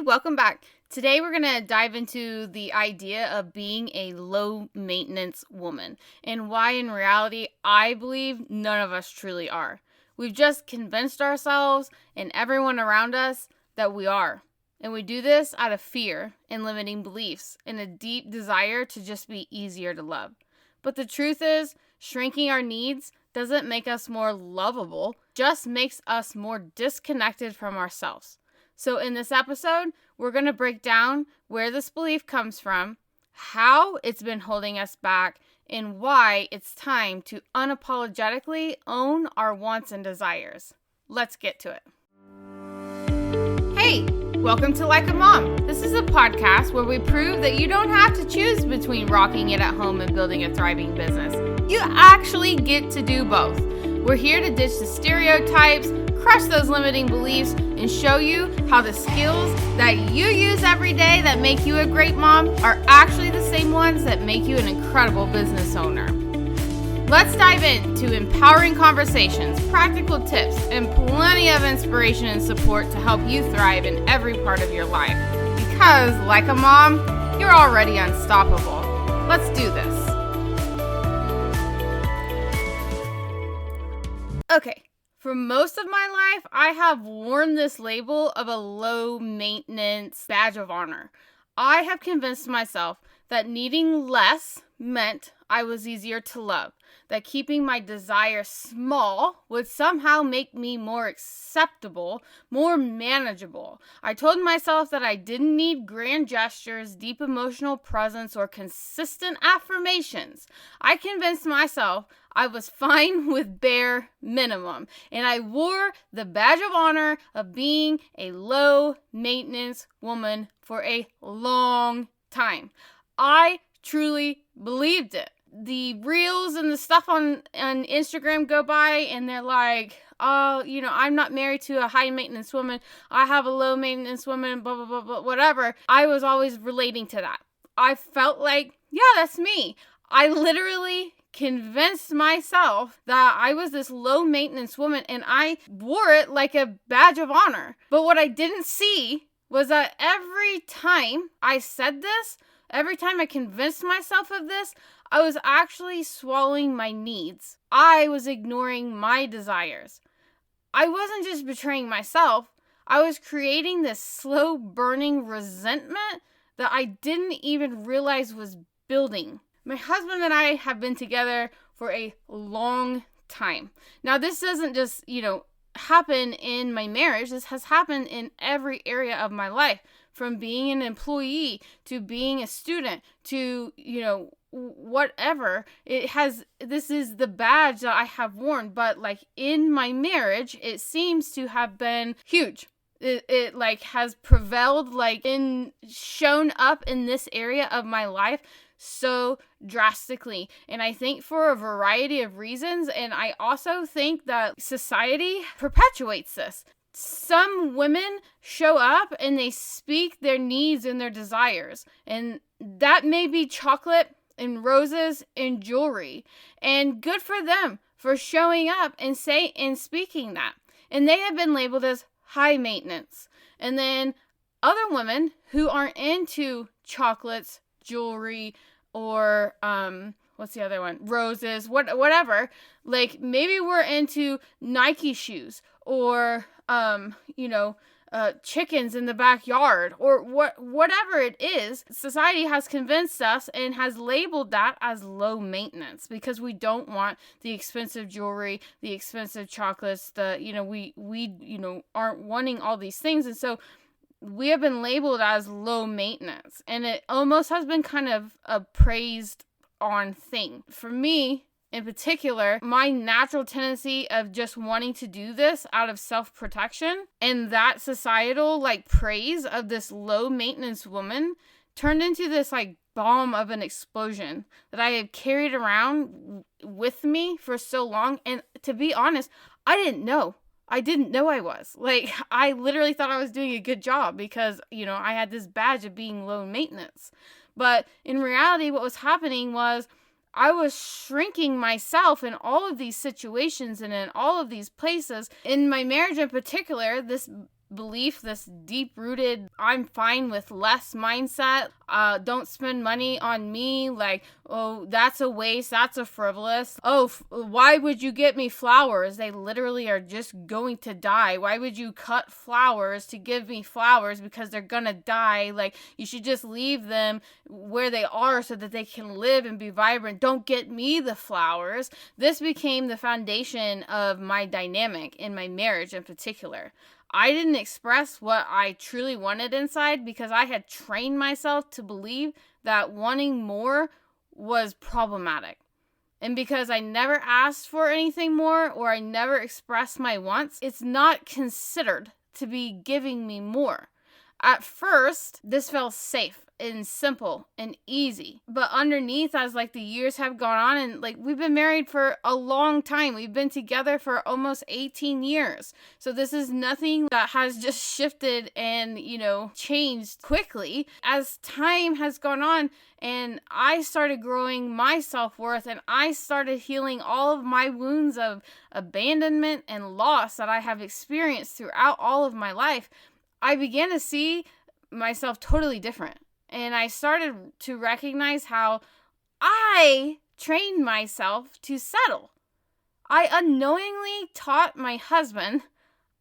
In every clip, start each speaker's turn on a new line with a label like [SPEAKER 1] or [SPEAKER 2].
[SPEAKER 1] welcome back. Today we're going to dive into the idea of being a low maintenance woman and why in reality I believe none of us truly are. We've just convinced ourselves and everyone around us that we are. And we do this out of fear and limiting beliefs and a deep desire to just be easier to love. But the truth is, shrinking our needs doesn't make us more lovable, just makes us more disconnected from ourselves. So in this episode, we're going to break down where this belief comes from, how it's been holding us back, and why it's time to unapologetically own our wants and desires. Let's get to it. Hey, welcome to Like a Mom. This is a podcast where we prove that you don't have to choose between rocking it at home and building a thriving business. You actually get to do both. We're here to ditch the stereotypes, crush those limiting beliefs, and show you how the skills that you use every day that make you a great mom are actually the same ones that make you an incredible business owner. Let's dive into empowering conversations, practical tips, and plenty of inspiration and support to help you thrive in every part of your life. Because, like a mom, you're already unstoppable. Let's do this. Okay. For most of my life, I have worn this label of a low maintenance badge of honor. I have convinced myself that needing less meant I was easier to love, that keeping my desire small would somehow make me more acceptable, more manageable. I told myself that I didn't need grand gestures, deep emotional presence, or consistent affirmations. I convinced myself I was fine with bare minimum, and I wore the badge of honor of being a low maintenance woman for a long time. I truly believed it. The reels and the stuff on Instagram go by and they're like, oh, I'm not married to a high maintenance woman. I have a low maintenance woman, blah, blah, blah, blah, whatever. I was always relating to that. I felt like, yeah, that's me. I literally convinced myself that I was this low maintenance woman and I wore it like a badge of honor. But what I didn't see was that every time I said this, every time I convinced myself of this, I was actually swallowing my needs. I was ignoring my desires. I wasn't just betraying myself. I was creating this slow burning resentment that I didn't even realize was building. My husband and I have been together for a long time. Now, this doesn't just, happen in my marriage. This has happened in every area of my life, from being an employee to being a student to, whatever. This is the badge that I have worn, but like in my marriage, it seems to have been huge. It has prevailed, shown up in this area of my life so drastically. And I think for a variety of reasons. And I also think that society perpetuates this. Some women show up and they speak their needs and their desires. And that may be chocolate and roses and jewelry. And good for them for showing up and speaking that. And they have been labeled as high maintenance. And then other women who aren't into chocolates, jewelry, or what's the other one? Roses, whatever. Like maybe we're into Nike shoes or chickens in the backyard or whatever it is. Society has convinced us and has labeled that as low maintenance because we don't want the expensive jewelry, the expensive chocolates, we aren't wanting all these things. And so we have been labeled as low maintenance, and it almost has been kind of a praised on thing. For me, in particular, my natural tendency of just wanting to do this out of self-protection and that societal praise of this low maintenance woman turned into this bomb of an explosion that I have carried around with me for so long. And to be honest, I didn't know I was. I literally thought I was doing a good job because, I had this badge of being low maintenance. But in reality, what was happening was I was shrinking myself in all of these situations and in all of these places. In my marriage in particular, this belief, this deep-rooted, I'm fine with less mindset. Don't spend money on me. Like, oh, that's a waste. That's a frivolous. Oh, why would you get me flowers? They literally are just going to die. Why would you cut flowers to give me flowers? Because they're gonna die. Like, you should just leave them where they are so that they can live and be vibrant. Don't get me the flowers. This became the foundation of my dynamic in my marriage in particular. I didn't express what I truly wanted inside because I had trained myself to believe that wanting more was problematic. And because I never asked for anything more or I never expressed my wants, it's not considered to be giving me more. At first, this felt safe and simple and easy. But underneath, as like the years have gone on, and like we've been married for a long time. We've been together for almost 18 years. So this is nothing that has just shifted and, changed quickly. As time has gone on and I started growing my self-worth and I started healing all of my wounds of abandonment and loss that I have experienced throughout all of my life, I began to see myself totally different. And I started to recognize how I trained myself to settle. I unknowingly taught my husband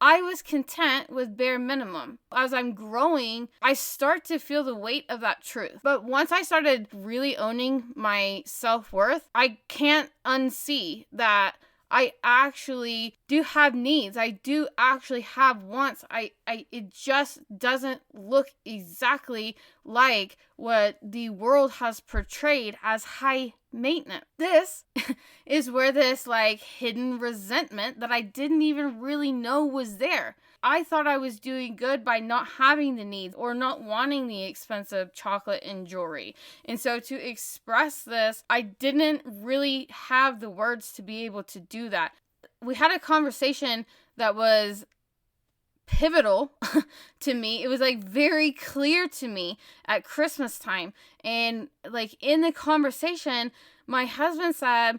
[SPEAKER 1] I was content with bare minimum. As I'm growing, I start to feel the weight of that truth. But once I started really owning my self-worth, I can't unsee that I actually do have needs. I do actually have wants. It just doesn't look exactly like what the world has portrayed as high maintenance. This is where this like hidden resentment that I didn't even really know was there. I thought I was doing good by not having the needs or not wanting the expensive chocolate and jewelry. And so to express this, I didn't really have the words to be able to do that. We had a conversation that was pivotal to me. It was like very clear to me at Christmas time. And like in the conversation, my husband said,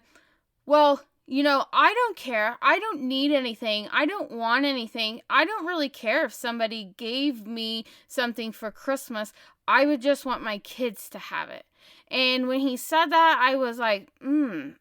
[SPEAKER 1] well, I don't care. I don't need anything. I don't want anything. I don't really care if somebody gave me something for Christmas. I would just want my kids to have it. And when he said that, I was like, And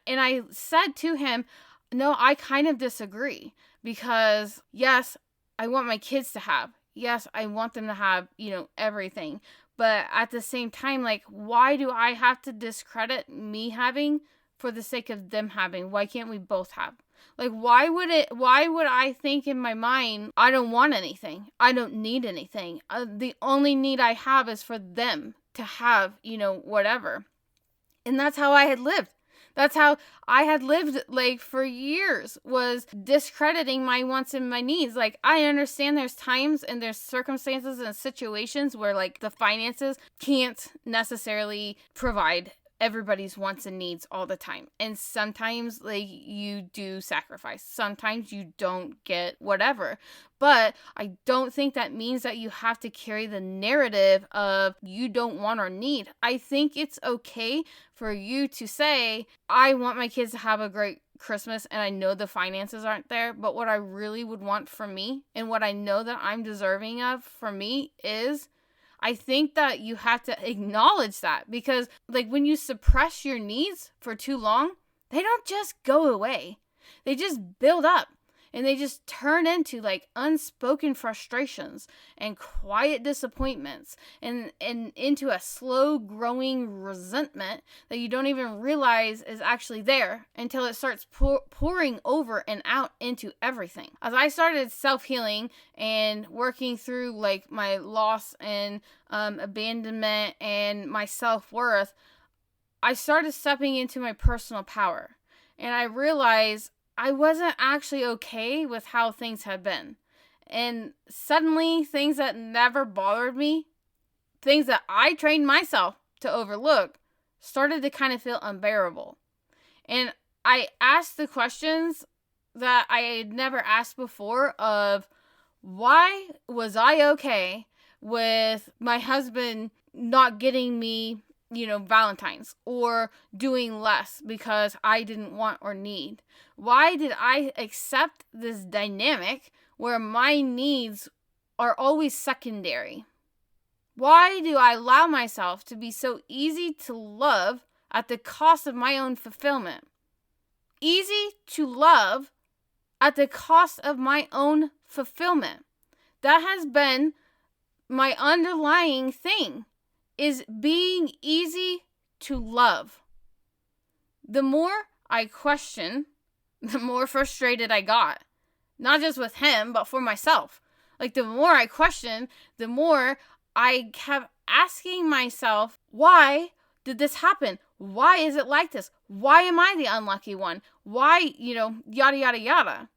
[SPEAKER 1] I said to him, no, I kind of disagree because yes, I want my kids to have. Yes, I want them to have, everything. But at the same time, like, why do I have to discredit me having for the sake of them having? Why can't we both have? Like, why would I think in my mind, I don't want anything. I don't need anything. The only need I have is for them to have, whatever. And that's how I had lived. That's how I had lived, like, for years, was discrediting my wants and my needs. Like, I understand there's times and there's circumstances and situations where, like, the finances can't necessarily provide everybody's wants and needs all the time. And sometimes, like, you do sacrifice. Sometimes you don't get whatever. But I don't think that means that you have to carry the narrative of you don't want or need. I think it's okay for you to say, I want my kids to have a great Christmas and I know the finances aren't there, but what I really would want for me and what I know that I'm deserving of for me is, I think that you have to acknowledge that, because like when you suppress your needs for too long, they don't just go away. They just build up and they just turn into like unspoken frustrations and quiet disappointments and into a slow growing resentment that you don't even realize is actually there until it starts pouring over and out into everything. As I started self-healing and working through like my loss and abandonment and my self-worth, I started stepping into my personal power. And I realized I wasn't actually okay with how things had been. And suddenly, things that never bothered me, things that I trained myself to overlook, started to kind of feel unbearable. And I asked the questions that I had never asked before of, why was I okay with my husband not getting me, Valentine's, or doing less because I didn't want or need? Why did I accept this dynamic where my needs are always secondary? Why do I allow myself to be so easy to love at the cost of my own fulfillment? Easy to love at the cost of my own fulfillment. That has been my underlying thing, is being easy to love. The more I question, the more frustrated I got. Not just with him, but for myself. Like, the more I question, the more I kept asking myself, why did this happen? Why is it like this? Why am I the unlucky one? Why, yada, yada, yada.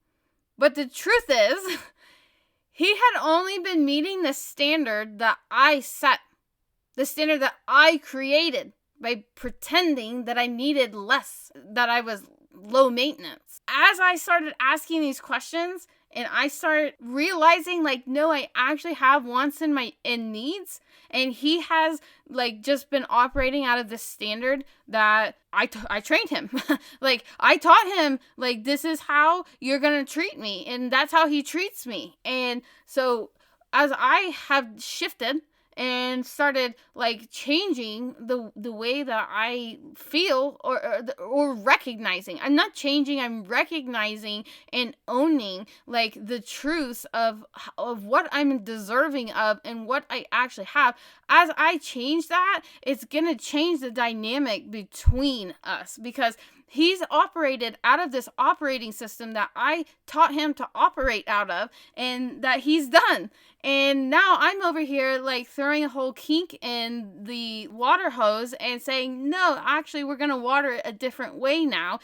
[SPEAKER 1] But the truth is, he had only been meeting the standard that I set, the standard that I created by pretending that I needed less, that I was low maintenance. As I started asking these questions and I started realizing, no, I actually have wants and needs, and he has just been operating out of this standard that I trained him. I taught him, this is how you're gonna treat me, and that's how he treats me. And so as I have shifted and started changing the way that I feel, or recognizing. I'm not changing, I'm recognizing and owning the truth of what I'm deserving of and what I actually have. As I change that, it's gonna change the dynamic between us, because he's operated out of this operating system that I taught him to operate out of, and that he's done. And now I'm over here throwing a whole kink in the water hose and saying, no, actually, we're going to water it a different way now,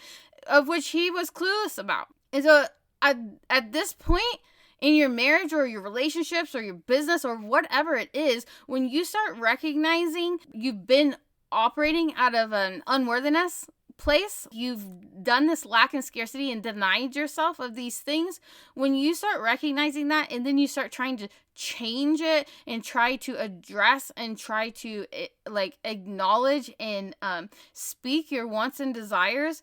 [SPEAKER 1] of which he was clueless about. And so at this point in your marriage or your relationships or your business or whatever it is, when you start recognizing you've been operating out of an unworthiness place, you've done this lack and scarcity and denied yourself of these things, when you start recognizing that and then you start trying to change it and try to address and try to acknowledge and speak your wants and desires,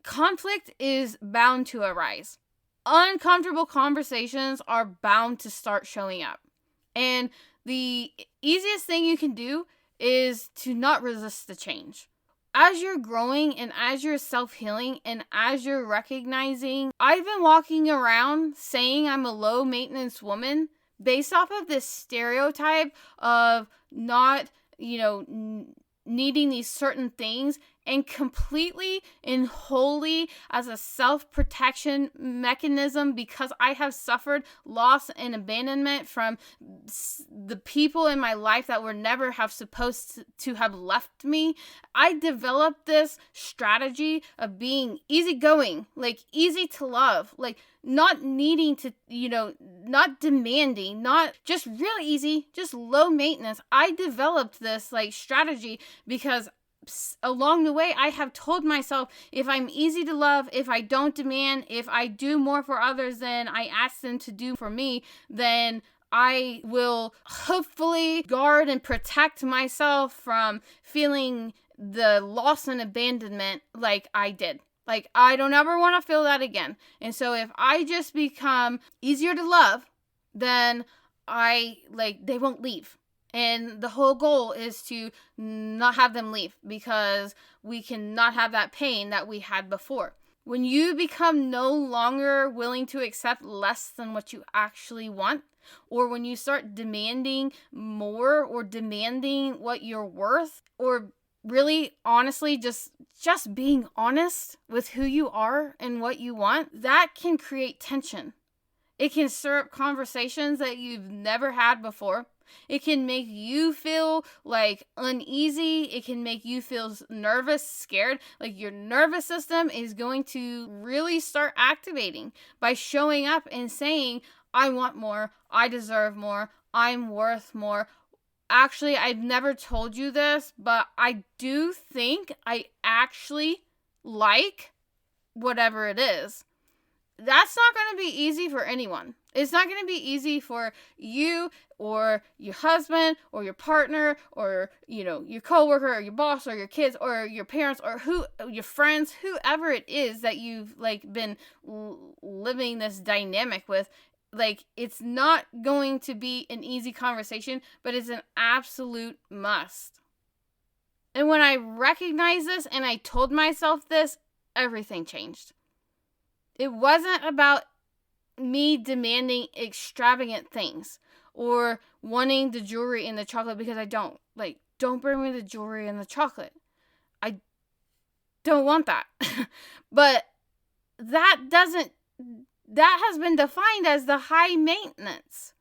[SPEAKER 1] conflict is bound to arise. Uncomfortable conversations are bound to start showing up. And the easiest thing you can do is to not resist the change. As you're growing and as you're self-healing and as you're recognizing, I've been walking around saying I'm a low maintenance woman based off of this stereotype of not, needing these certain things, and completely and wholly as a self-protection mechanism, because I have suffered loss and abandonment from the people in my life that were never have supposed to have left me. I developed this strategy of being easygoing, easy to love, not needing to, not demanding, not just really easy, just low maintenance. I developed this strategy because along the way, I have told myself, if I'm easy to love, if I don't demand, if I do more for others than I ask them to do for me, then I will hopefully guard and protect myself from feeling the loss and abandonment like I did. I don't ever want to feel that again. And so if I just become easier to love, then they won't leave. And the whole goal is to not have them leave, because we cannot have that pain that we had before. When you become no longer willing to accept less than what you actually want, or when you start demanding more or demanding what you're worth, or really honestly just being honest with who you are and what you want, that can create tension. It can stir up conversations that you've never had before. It can make you feel uneasy. It can make you feel nervous, scared. Your nervous system is going to really start activating by showing up and saying, I want more. I deserve more. I'm worth more. Actually, I've never told you this, but I do think I actually like whatever it is. That's not going to be easy for anyone. It's not going to be easy for you or your husband or your partner or, your coworker or your boss or your kids or your parents or your friends, whoever it is that you've been living this dynamic with. Like, it's not going to be an easy conversation, but it's an absolute must. And when I recognized this and I told myself this, everything changed. It wasn't about me demanding extravagant things or wanting the jewelry and the chocolate, because I don't. Like, don't bring me the jewelry and the chocolate. I don't want that. But that has been defined as the high maintenance,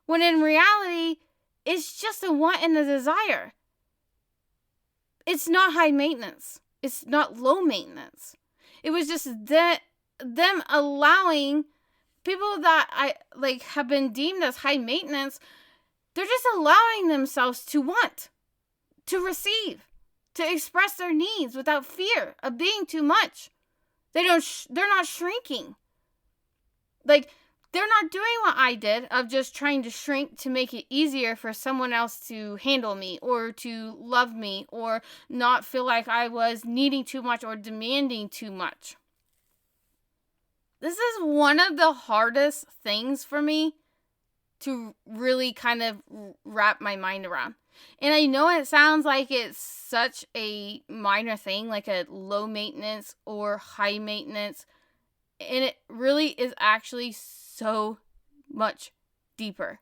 [SPEAKER 1] when in reality, it's just a want and a desire. It's not high maintenance. It's not low maintenance. It was just them allowing people that I like have been deemed as high maintenance. They're just allowing themselves to want, to receive, to express their needs without fear of being too much. They're not shrinking. Like, they're not doing what I did of just trying to shrink to make it easier for someone else to handle me or to love me or not feel like I was needing too much or demanding too much. This is one of the hardest things for me to really kind of wrap my mind around. And I know it sounds like it's such a minor thing, like a low maintenance or high maintenance. And it really is actually so much deeper.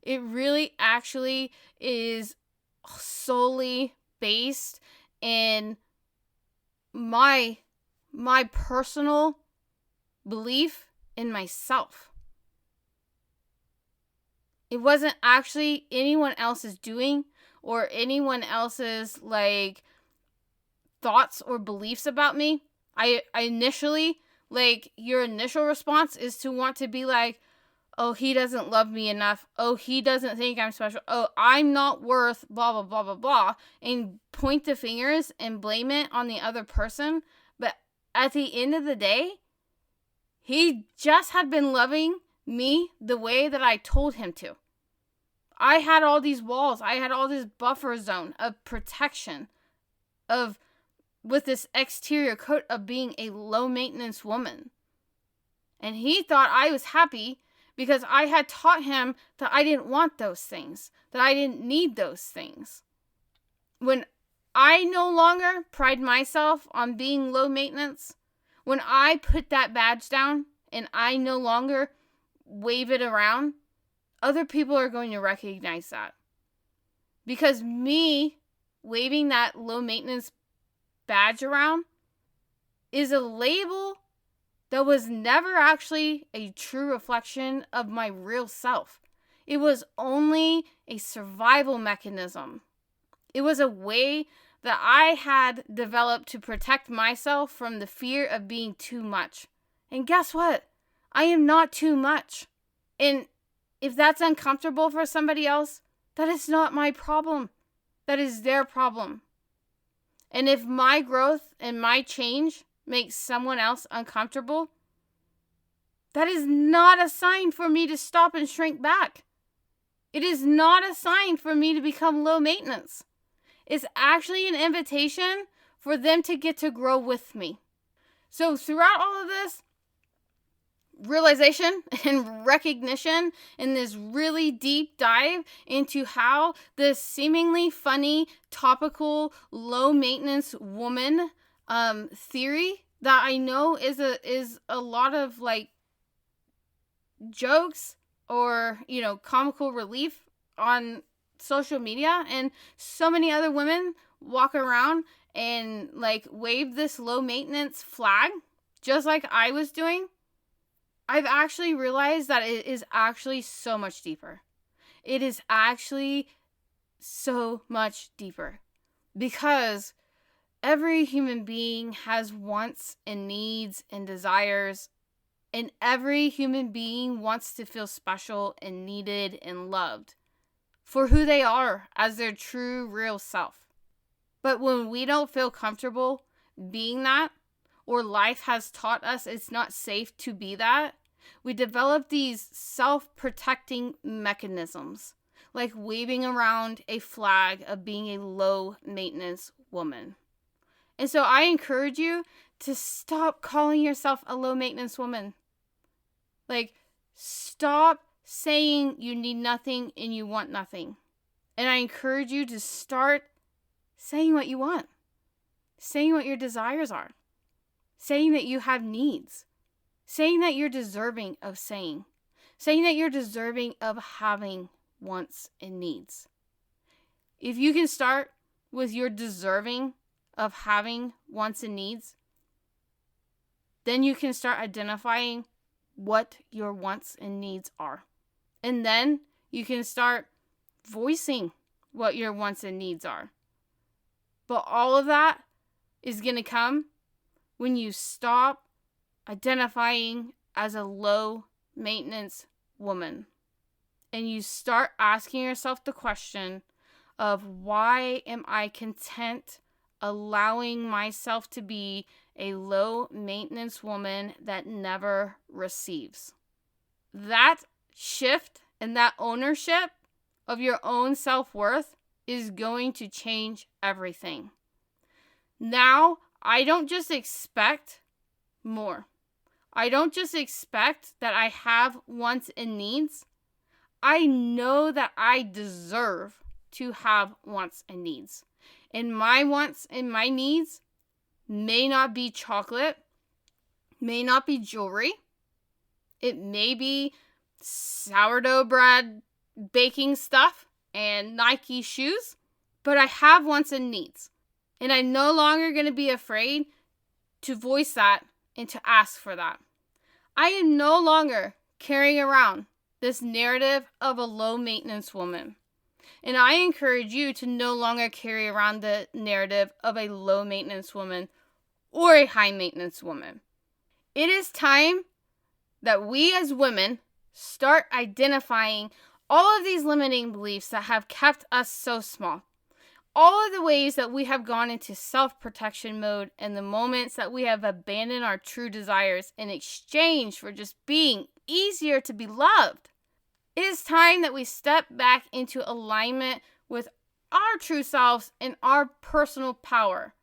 [SPEAKER 1] It really actually is solely based in my personal belief in myself. It wasn't actually anyone else's doing or anyone else's like thoughts or beliefs about me. I initially, like, your initial response is to want to be like, oh, he doesn't love me enough. Oh, he doesn't think I'm special. Oh, I'm not worth blah, blah, blah, blah, blah. And point the fingers and blame it on the other person. But at the end of the day, he just had been loving me the way that I told him to. I had all these walls. I had all this buffer zone of protection with this exterior coat of being a low maintenance woman. And he thought I was happy because I had taught him that I didn't want those things, that I didn't need those things. When I no longer pride myself on being low maintenance, when I put that badge down and I no longer wave it around, other people are going to recognize that. Because me waving that low maintenance badge around is a label that was never actually a true reflection of my real self. It was only a survival mechanism. It was a way that I had developed to protect myself from the fear of being too much. And guess what? I am not too much. And if that's uncomfortable for somebody else, that is not my problem. That is their problem. And if my growth and my change makes someone else uncomfortable, that is not a sign for me to stop and shrink back. It is not a sign for me to become low maintenance. It's actually an invitation for them to get to grow with me. So throughout all of this, realization and recognition in this really deep dive into how this seemingly funny, topical, low maintenance woman theory that I know is a lot of like jokes or, comical relief on social media, and so many other women walk around and like wave this low maintenance flag just like I was doing. I've actually realized that it is actually so much deeper. It is actually so much deeper because every human being has wants and needs and desires, and every human being wants to feel special and needed and loved for who they are as their true, real self. But when we don't feel comfortable being that, or life has taught us it's not safe to be that, we develop these self-protecting mechanisms, like waving around a flag of being a low-maintenance woman. And so I encourage you to stop calling yourself a low-maintenance woman. Like, Stop saying you need nothing and you want nothing. And I encourage you to start saying what you want, saying what your desires are, saying that you have needs, saying that you're deserving of saying that you're deserving of having wants and needs. If you can start with your deserving of having wants and needs, then you can start identifying what your wants and needs are. And then you can start voicing what your wants and needs are. But all of that is going to come when you stop identifying as a low maintenance woman. And you start asking yourself the question of, why am I content allowing myself to be a low maintenance woman that never receives? That shift and that ownership of your own self-worth is going to change everything. Now, I don't just expect more. I don't just expect that I have wants and needs. I know that I deserve to have wants and needs. And my wants and my needs may not be chocolate, may not be jewelry. It may be sourdough bread, baking stuff, and Nike shoes. But I have wants and needs. And I'm no longer going to be afraid to voice that and to ask for that. I am no longer carrying around this narrative of a low maintenance woman. And I encourage you to no longer carry around the narrative of a low maintenance woman or a high maintenance woman. It is time that we as women start identifying all of these limiting beliefs that have kept us so small. All of the ways that we have gone into self-protection mode and the moments that we have abandoned our true desires in exchange for just being easier to be loved. It is time that we step back into alignment with our true selves and our personal power.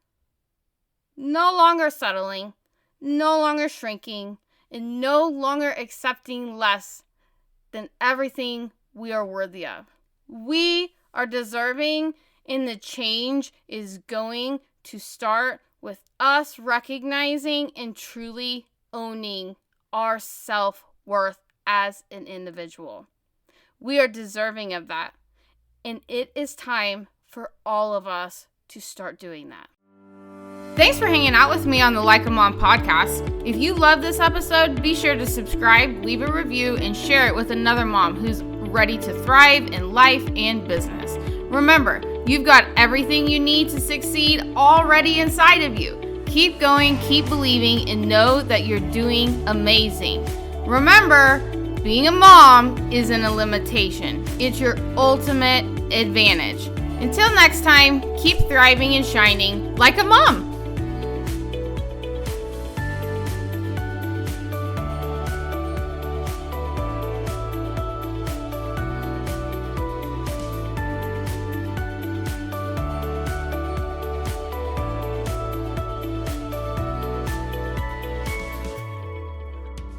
[SPEAKER 1] No longer settling, no longer shrinking, and no longer accepting less than everything we are worthy of. We are deserving, and the change is going to start with us recognizing and truly owning our self-worth as an individual. We are deserving of that. And it is time for all of us to start doing that. Thanks for hanging out with me on the Like a Mom podcast. If you love this episode, be sure to subscribe, leave a review, and share it with another mom who's ready to thrive in life and business. Remember, you've got everything you need to succeed already inside of you. Keep going, keep believing, and know that you're doing amazing. Remember, being a mom isn't a limitation. It's your ultimate advantage. Until next time, keep thriving and shining like a mom.